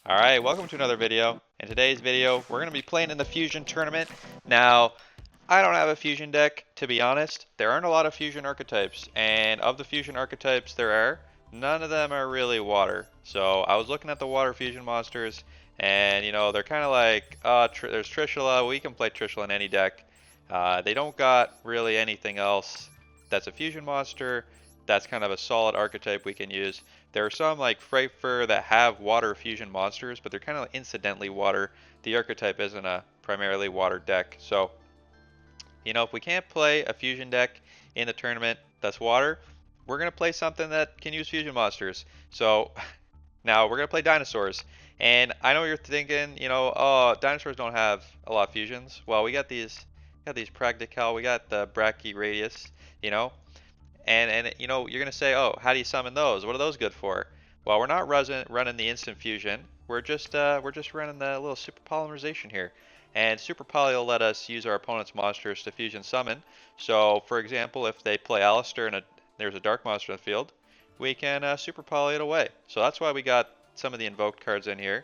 Alright, welcome to another video. In today's video, we're going to be playing in the Fusion Tournament. Now, I don't have a Fusion deck, to be honest. There aren't a lot of Fusion archetypes, and of the Fusion archetypes there are, none of them are really water. So, I was looking at the water Fusion monsters, and you know, they're kind of like, there's Trishula, we can play Trishula in any deck. They don't got really anything else that's a Fusion monster, that's kind of a solid archetype we can use. There are some like Frightfur that have water fusion monsters, but they're kind of incidentally water. The archetype isn't a primarily water deck. So, you know, if we can't play a fusion deck in the tournament that's water, we're going to play something that can use fusion monsters. So, now we're going to play dinosaurs. And I know you're thinking, you know, oh, dinosaurs don't have a lot of fusions. Well, we got these Practical, we got the Brachyradius, you know. And you know, you're gonna say, oh, how do you summon those? What are those good for? Well, we're not running the instant fusion. We're just running the little super polymerization here. And super poly will let us use our opponent's monsters to fusion summon. So, for example, if they play Alistair and there's a dark monster in the field, we can super poly it away. So that's why we got some of the invoked cards in here.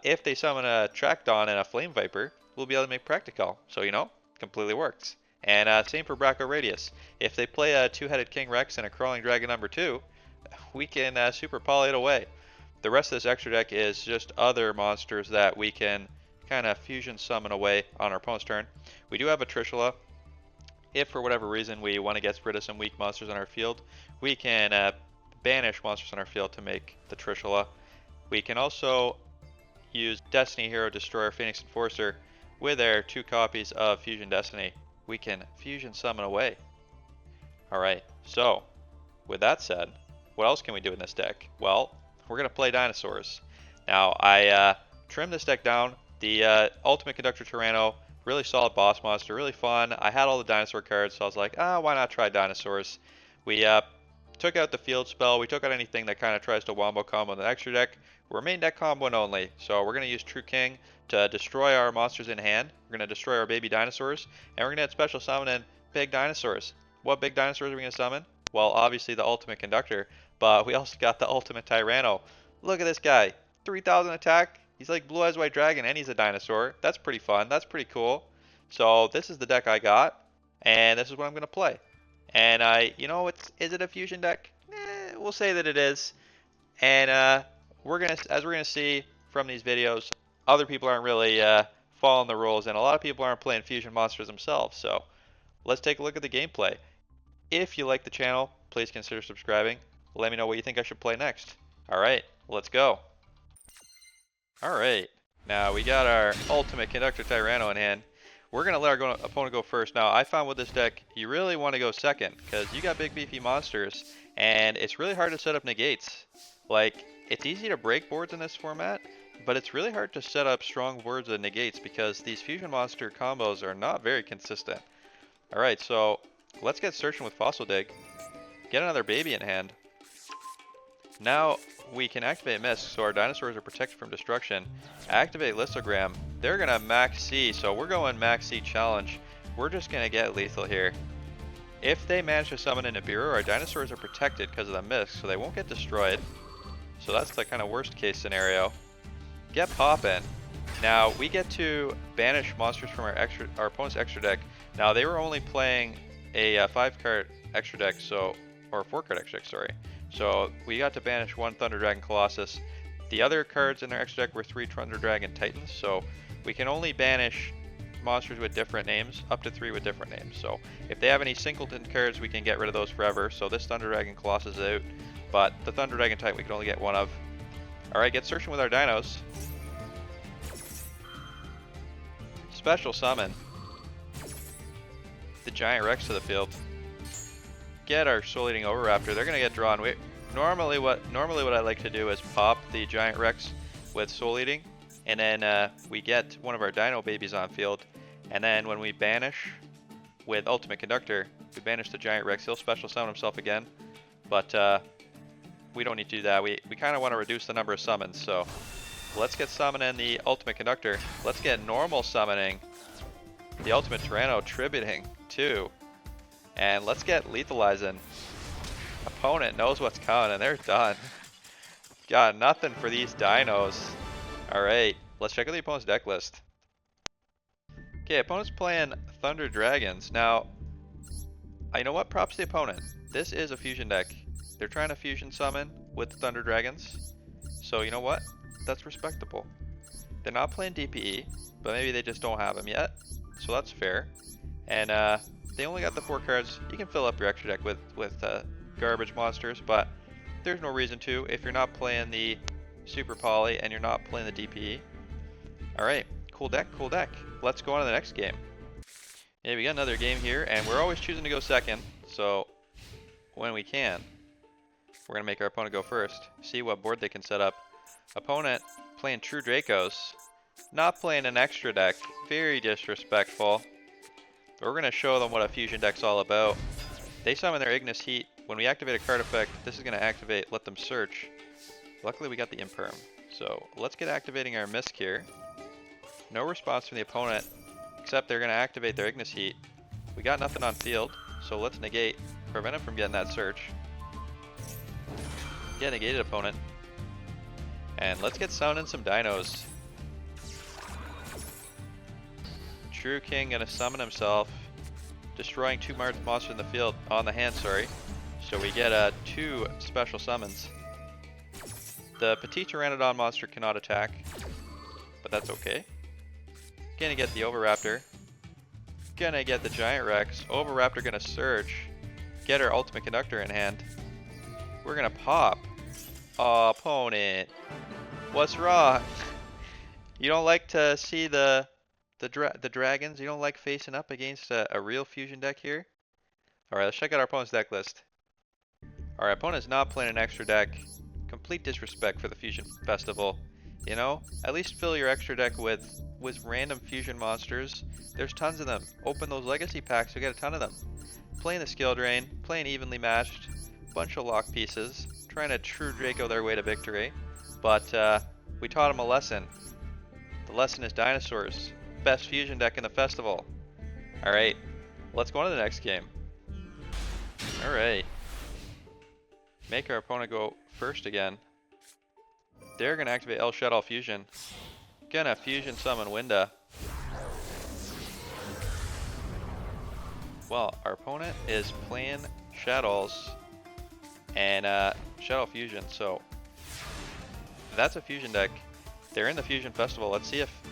If they summon a Trackdawn and a Flame Viper, we'll be able to make Practical. So you know, completely works. And same for Brachyradius. If they play a two-headed King Rex and a Crawling Dragon number 2, we can super poly it away. The rest of this extra deck is just other monsters that we can kind of fusion summon away on our opponent's turn. We do have a Trishula. If for whatever reason we want to get rid of some weak monsters on our field, we can banish monsters on our field to make the Trishula. We can also use Destiny Hero Destroyer Phoenix Enforcer with our 2 copies of Fusion Destiny. We can fusion summon away. Alright, so with that said, what else can we do in this deck? Well, we're going to play dinosaurs. Now, I trimmed this deck down. The Ultimate Conductor Tyranno, really solid boss monster, really fun. I had all the dinosaur cards, so I was like, why not try dinosaurs? We took out the field spell. We took out anything that kind of tries to wombo combo in the extra deck. We're main deck comboing only, so we're going to use True King to destroy our monsters in hand. We're going to destroy our baby dinosaurs, and we're going to add special summon in big dinosaurs. What big dinosaurs are we going to summon? Well, obviously the Ultimate Conductor, but we also got the Ultimate Tyranno. Look at this guy, 3,000 attack. He's like Blue Eyes White Dragon, and he's a dinosaur. That's pretty fun. That's pretty cool. So this is the deck I got, and this is what I'm going to play. And you know, is it a fusion deck? We'll say that it is. And as we're gonna see from these videos, other people aren't really following the rules, and a lot of people aren't playing fusion monsters themselves. So let's take a look at the gameplay. If you like the channel, please consider subscribing. Let me know what you think I should play next. All right, let's go. All right, now we got our Ultimate Conductor Tyranno in hand. We're going to let our opponent go first. Now, I found with this deck, you really want to go second, because you got big beefy monsters, and it's really hard to set up negates. Like, it's easy to break boards in this format, but it's really hard to set up strong boards with negates, because these fusion monster combos are not very consistent. Alright, so let's get searching with Fossil Dig. Get another baby in hand. Now, we can activate Mist, so our dinosaurs are protected from destruction. Activate Listogram. They're going to max C, so we're going max C challenge. We're just going to get lethal here. If they manage to summon in a Nibiru, our dinosaurs are protected because of the Mist, so they won't get destroyed. So that's the kind of worst case scenario. Get poppin'. Now, we get to banish monsters from our opponent's extra deck. Now, they were only playing a 5-card extra deck, or a 4-card extra deck, sorry. So we got to banish 1 Thunder Dragon Colossus. The other cards in their extra deck were 3 Thunder Dragon Titans, so we can only banish monsters with different names, up to 3 with different names. So if they have any singleton cards, we can get rid of those forever. So this Thunder Dragon Colossus is out, but the Thunder Dragon Titan we can only get 1 of. Alright, get searching with our dinos. Special summon the Giant Rex to the field. Get our Soul Eating Oviraptor. They're gonna get drawn. Normally what I like to do is pop the Giant Rex with Soul Eating, and then we get one of our Dino babies on field, and then when we banish with Ultimate Conductor, we banish the Giant Rex. He'll special summon himself again, but we don't need to do that. We kind of want to reduce the number of summons, so let's get summoning the Ultimate Conductor. Let's get normal summoning the Ultimate Tyranno, tributing too. And let's get lethalizing Opponent knows what's coming and they're done. Got nothing for these dinos. Alright, let's check out the opponent's deck list. Okay, opponent's playing Thunder Dragons. Now, you know what? Props to the opponent. This is a fusion deck. They're trying to fusion summon with Thunder Dragons. So you know what? That's respectable. They're not playing DPE, but maybe they just don't have them yet. So that's fair. And they only got the 4 cards. You can fill up your extra deck with garbage monsters, but there's no reason to if you're not playing the Super Poly and you're not playing the DPE. Alright, cool deck, cool deck. Let's go on to the next game. Yeah, we got another game here, and we're always choosing to go second, so when we can, we're going to make our opponent go first. See what board they can set up. Opponent playing True Dracos, not playing an extra deck, very disrespectful. But we're going to show them what a fusion deck's all about. They summon their Ignis Heat. When we activate a card effect, this is going to activate Let Them Search. Luckily we got the Imperm. So let's get activating our Misk here. No response from the opponent, except they're going to activate their Ignis Heat. We got nothing on field, so let's negate, prevent them from getting that search. Get negated, opponent. And let's get summoning some dinos. True King gonna summon himself, destroying 2 monsters in the field, on the hand, sorry. So we get 2 special summons. The Petit Pteranodon monster cannot attack, but that's okay. Gonna get the Oviraptor. Gonna get the Giant Rex. Oviraptor gonna search. Get our Ultimate Conductor in hand. We're gonna pop. Oh, opponent. What's wrong? You don't like to see the dragons? You don't like facing up against a real fusion deck here? Alright, let's check out our opponent's deck list. Our opponent's not playing an extra deck. Complete disrespect for the Fusion Festival. You know, at least fill your extra deck with random fusion monsters. There's tons of them. Open those legacy packs, you get a ton of them. Playing the skill drain, playing evenly matched, bunch of lock pieces, trying to True Draco their way to victory. But we taught them a lesson. The lesson is dinosaurs. Best fusion deck in the festival. Alright, let's go on to the next game. Alright. Make our opponent go first again. They're gonna activate El Shadow Fusion. Gonna fusion summon Winda. Well, our opponent is playing Shadows and Shadow Fusion, so that's a fusion deck. They're in the Fusion Festival. Let's see if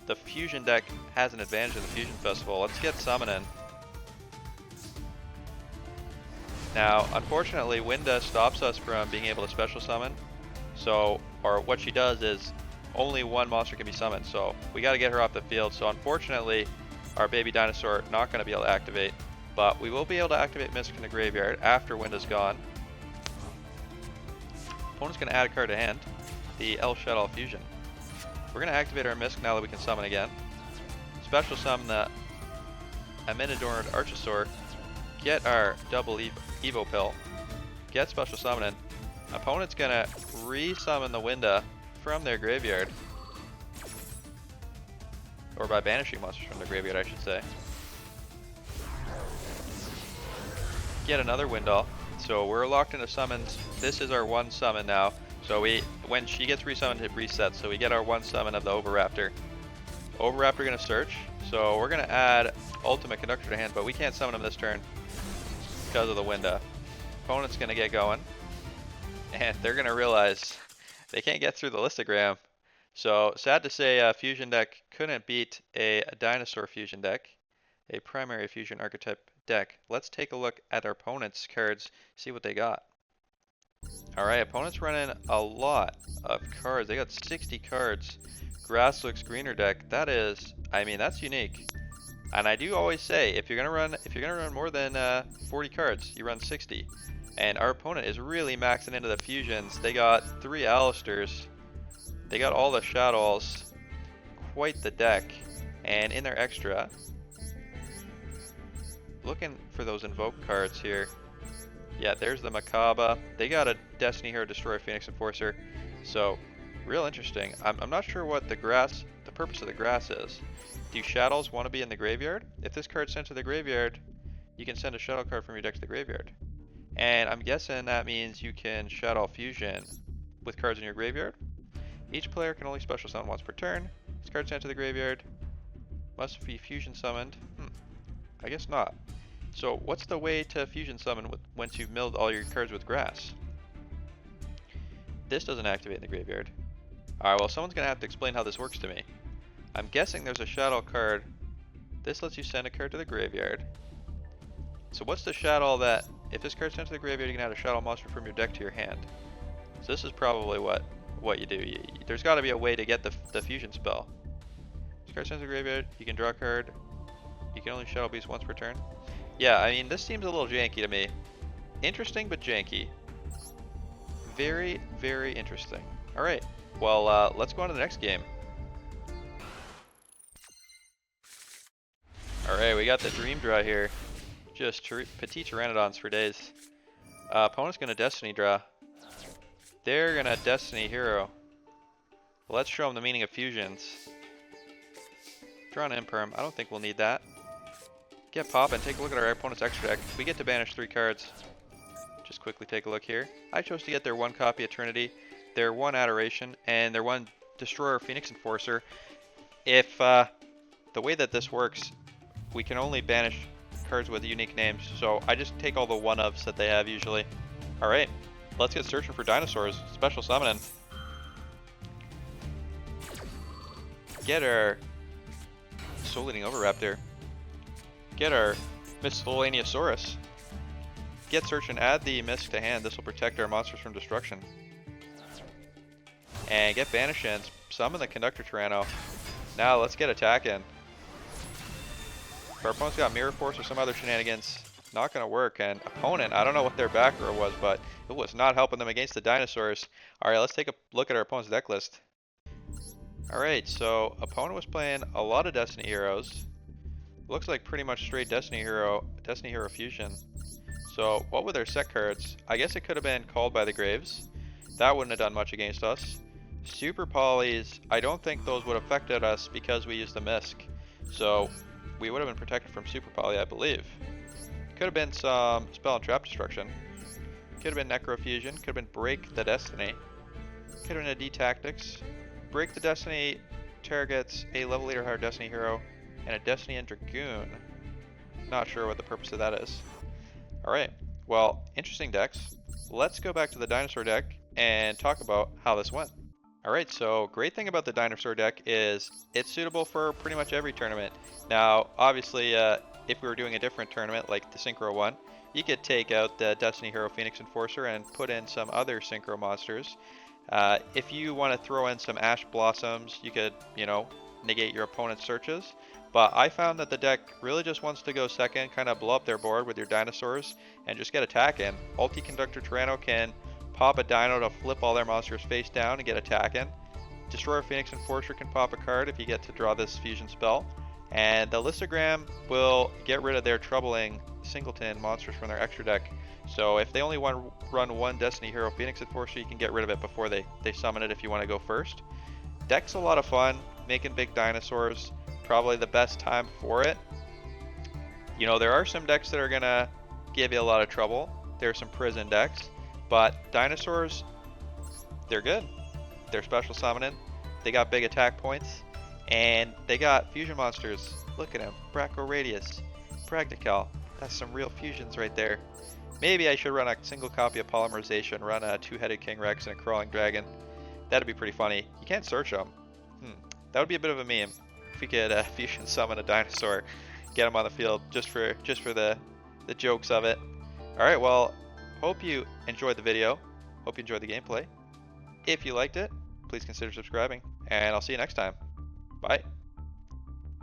the fusion deck has an advantage in the Fusion Festival. Let's get summoning. Now, unfortunately, Winda stops us from being able to special summon. So, or what she does is only 1 monster can be summoned. So we got to get her off the field. So unfortunately, our baby dinosaur not going to be able to activate. But we will be able to activate Misk in the graveyard after Winda's gone. Opponent's going to add a card to hand. The El Shadow Fusion. We're going to activate our Misk now that we can summon again. Special summon the Amenidorn Archosaur. Get our double Evo Pill. Get special summoning. Opponent's gonna re-summon the Winda from their graveyard. Or by banishing monsters from their graveyard, I should say. Get another Windall. So we're locked into summons. This is our 1 summon now. So when she gets resummoned, it resets. So we get our 1 summon of the Oviraptor. Oviraptor gonna search. So we're gonna add Ultimate Conductor to hand, but we can't summon him this turn because of the Winda. Opponent's gonna get going, and they're gonna realize they can't get through the listogram. So sad to say, fusion deck couldn't beat a dinosaur fusion deck, a primary fusion archetype deck. Let's take a look at our opponent's cards, see what they got. Alright, opponent's running a lot of cards. They got 60 cards. Grass looks greener deck. That is, I mean, that's unique. And I do always say, if you're gonna run more than 40 cards, you run 60. And our opponent is really maxing into the fusions. They got 3 Alistairs. They got all the Shadows. Quite the deck. And in their extra, looking for those Invoke cards here. Yeah, there's the Macabre. They got a Destiny Hero Destroyer Phoenix Enforcer. So, real interesting. I'm not sure what the purpose of the grass is. Do Shadows want to be in the graveyard? If this card's sent to the graveyard, you can send a Shadow card from your deck to the graveyard. And I'm guessing that means you can Shadow Fusion with cards in your graveyard. Each player can only special summon once per turn. This card sent to the graveyard must be fusion summoned. I guess not. So what's the way to fusion summon once you've milled all your cards with grass? This doesn't activate in the graveyard. Alright, well someone's going to have to explain how this works to me. I'm guessing there's a shadow card. This lets you send a card to the graveyard. So what's the shadow that, if this card's sent to the graveyard, you can add a shadow monster from your deck to your hand. So this is probably what you do. There's got to be a way to get the fusion spell. This card sent to the graveyard, you can draw a card. You can only shadow beast once per turn. Yeah, I mean, this seems a little janky to me. Interesting, but janky. Very, very interesting. Alright, well, let's go on to the next game. Alright, we got the dream draw here. Just petite Pteranodons for days. Opponent's gonna Destiny draw. They're gonna Destiny Hero. Let's show them the meaning of fusions. Draw an Imperm. I don't think we'll need that. Get pop and take a look at our opponent's extra deck. We get to banish 3 cards. Just quickly take a look here. I chose to get their 1 copy Eternity, their 1 Adoration, and their 1 Destroyer Phoenix Enforcer. If the way that this works, we can only banish cards with unique names, so I just take all the 1-ofs that they have usually. Alright, let's get searching for dinosaurs. Special summoning. Get our Soul Eating Oviraptor. Get our Miscellaneousaurus. Get search and add the Misc to hand. This will protect our monsters from destruction. And get banish and summon the Conductor Tyranno. Now let's get attacking. If our opponent's got Mirror Force or some other shenanigans, not going to work. And opponent, I don't know what their back row was, but it was not helping them against the dinosaurs. Alright, let's take a look at our opponent's deck list. Alright, so opponent was playing a lot of Destiny Heroes. Looks like pretty much straight Destiny Hero Fusion. So what were their set cards? I guess it could have been Called by the Graves. That wouldn't have done much against us. Super Polys, I don't think those would have affected us because we used the Misc. So we would have been protected from Super Poly, I believe. Could have been some Spell and Trap Destruction. Could have been Necrofusion. Could have been Break the Destiny. Could have been a D-Tactics. Break the Destiny targets a level 8 or higher Destiny hero and a Destiny and Dragoon. Not sure what the purpose of that is. Alright, well, interesting decks. Let's go back to the dinosaur deck and talk about how this went. Alright, so great thing about the dinosaur deck is it's suitable for pretty much every tournament. Now, obviously, if we were doing a different tournament like the Synchro one, you could take out the Destiny Hero Phoenix Enforcer and put in some other Synchro monsters. If you want to throw in some Ash Blossoms, you could, negate your opponent's searches. But I found that the deck really just wants to go second, kind of blow up their board with your dinosaurs, and just get attacking. Conductor Tyranno can pop a dino to flip all their monsters face down and get attacking. Destroyer Phoenix Enforcer can pop a card if you get to draw this fusion spell. And the Listogram will get rid of their troubling singleton monsters from their extra deck. So if they only want to run 1 Destiny Hero Phoenix Enforcer, you can get rid of it before they summon it if you want to go first. Deck's a lot of fun, making big dinosaurs. Probably the best time for it. There are some decks that are going to give you a lot of trouble. There are some prison decks. But dinosaurs, they're good. They're special summoning. They got big attack points. And they got fusion monsters. Look at them. Brachoradius. Practical. That's some real fusions right there. Maybe I should run a single copy of Polymerization, run a 2-headed King Rex and a Crawling Dragon. That'd be pretty funny. You can't search them. That would be a bit of a meme. If we could fusion summon a dinosaur, get him on the field just for the jokes of it. Alright, well, hope you enjoyed the video. Hope you enjoyed the gameplay. If you liked it, please consider subscribing, and I'll see you next time. Bye.